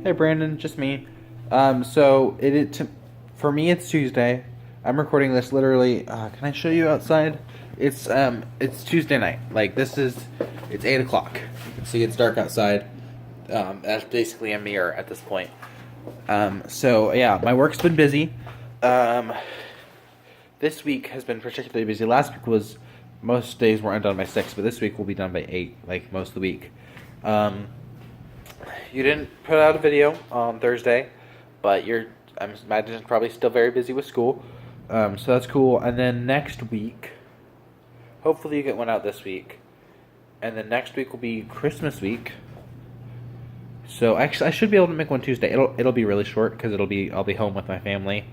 Hey Brandon, just me. So for me it's Tuesday. I'm recording this literally. Can I show you outside? It's Tuesday night. It's 8 o'clock. You can see it's dark outside. That's basically a mirror at this point. So yeah, my work's been busy. This week has been particularly busy. Last week was most days weren't done by 6, but this week will be done by 8, like most of the week. You didn't put out a video on Thursday, but I'm imagining probably still very busy with school. So that's cool. And then next week, hopefully you get one out this week. And then next week will be Christmas week. So actually, I should be able to make one Tuesday. It'll be really short because I'll be home with my family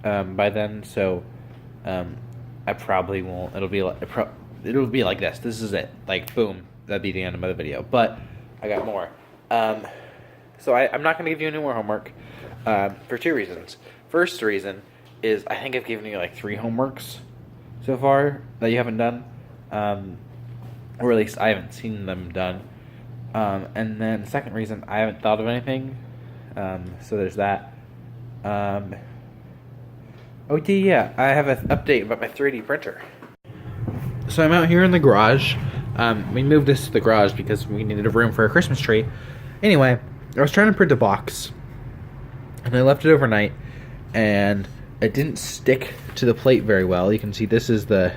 by then. So I probably won't. It'll be like this. This is it. Like boom, that'd be the end of the video. But I got more. So I'm not going to give you any more homework for two reasons. First reason is I think I've given you like 3 homeworks so far that you haven't done, or at least I haven't seen them done. And then the second reason, I haven't thought of anything, so there's that. Oh yeah, I have an update about my 3D printer. So I'm out here in the garage. We moved this to the garage because we needed a room for a Christmas tree. Anyway, I was trying to print a box, and I left it overnight, and it didn't stick to the plate very well. You can see this is this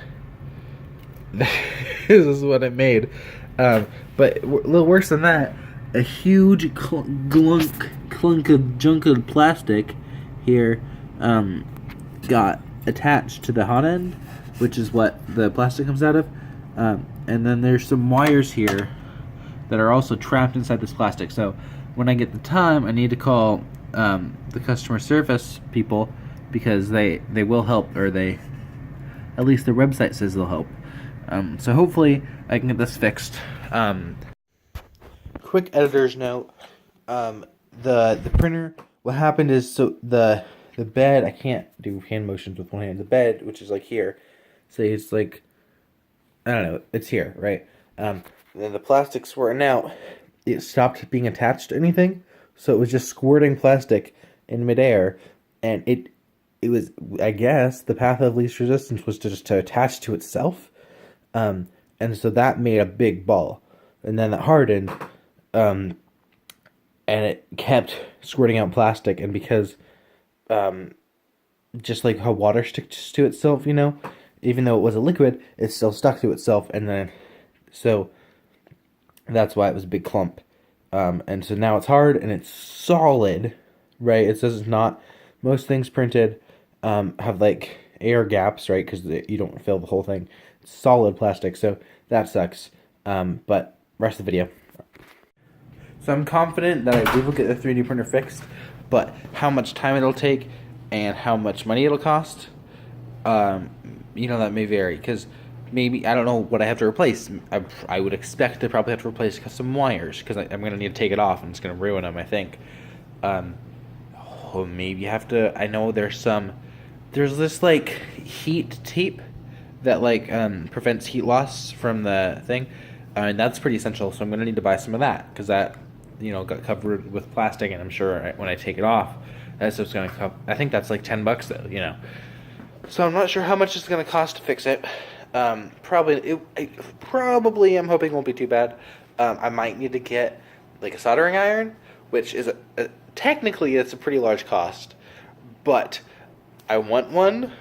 is what it made. But a little worse than that, a huge clunk of junk of plastic here got attached to the hot end, which is what the plastic comes out of. And then there's some wires here that are also trapped inside this plastic. So when I get the time, I need to call the customer service people because they will help, or at least their website says they'll help. So hopefully I can get this fixed. Quick editor's note. The printer, what happened is, so the bed, I can't do hand motions with one hand. The bed, which is like here, say it's like, I don't know, it's here, right? Then the plastic squirting out, it stopped being attached to anything, so it was just squirting plastic in midair, and it was, I guess, the path of least resistance was to attach to itself, and so that made a big ball, and then it hardened, and it kept squirting out plastic, and because, just like how water sticks to itself, even though it was a liquid, it still stuck to itself, and then, so that's why it was a big clump. And so now it's hard and it's solid, right? It says it's not. Most things printed have like air gaps, right? Because you don't fill the whole thing. It's solid plastic, so that sucks. But rest of the video. So I'm confident that I will get the 3D printer fixed, but how much time it'll take and how much money it'll cost, that may vary, because maybe, I don't know what I have to replace. I would expect to probably have to replace some wires, because I'm going to need to take it off, and it's going to ruin them, I think. Maybe you have to, I know there's this, like, heat tape that, like, prevents heat loss from the thing, and that's pretty essential, so I'm going to need to buy some of that, because that, got covered with plastic, and I'm sure when I take it off, that's what's going to cost. I think that's like $10 though, So I'm not sure how much it's going to cost to fix it. Probably I'm hoping it won't be too bad. I might need to get like a soldering iron, which is technically it's a pretty large cost, but I want one,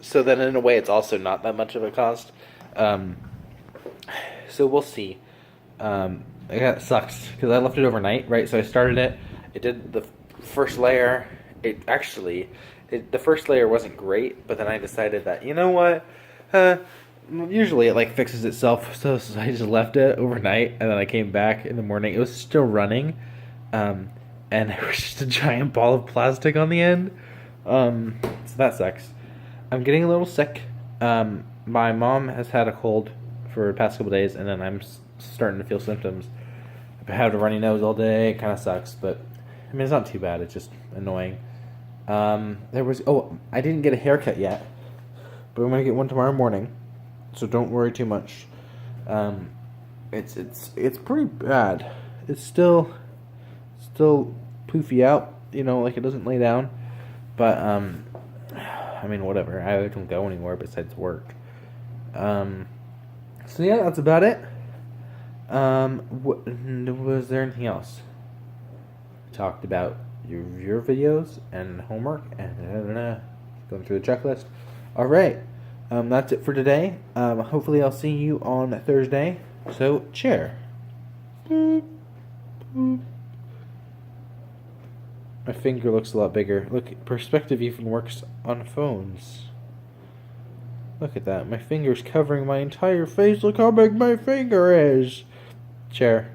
so then in a way it's also not that much of a cost. So we'll see. It sucks because I left it overnight, right? So I started it. It did the first layer. The first layer wasn't great, but then I decided that, what? Usually it like fixes itself, so I just left it overnight, and then I came back in the morning. It was still running, and there was just a giant ball of plastic on the end. So that sucks. I'm getting a little sick. My mom has had a cold for the past couple days, and then I'm starting to feel symptoms. I've had a runny nose all day. It kind of sucks, but I mean, it's not too bad. It's just annoying. I didn't get a haircut yet, but I'm gonna get one tomorrow morning, so don't worry too much. It's pretty bad. It's still poofy out, like it doesn't lay down. But I mean, whatever. I don't go anywhere besides work. So yeah, that's about it. Was there anything else? We talked about your videos and homework and going through the checklist. All right. That's it for today. Hopefully I'll see you on Thursday. So, chair. Boop, boop. My finger looks a lot bigger. Look, perspective even works on phones. Look at that. My finger's covering my entire face. Look how big my finger is. Chair.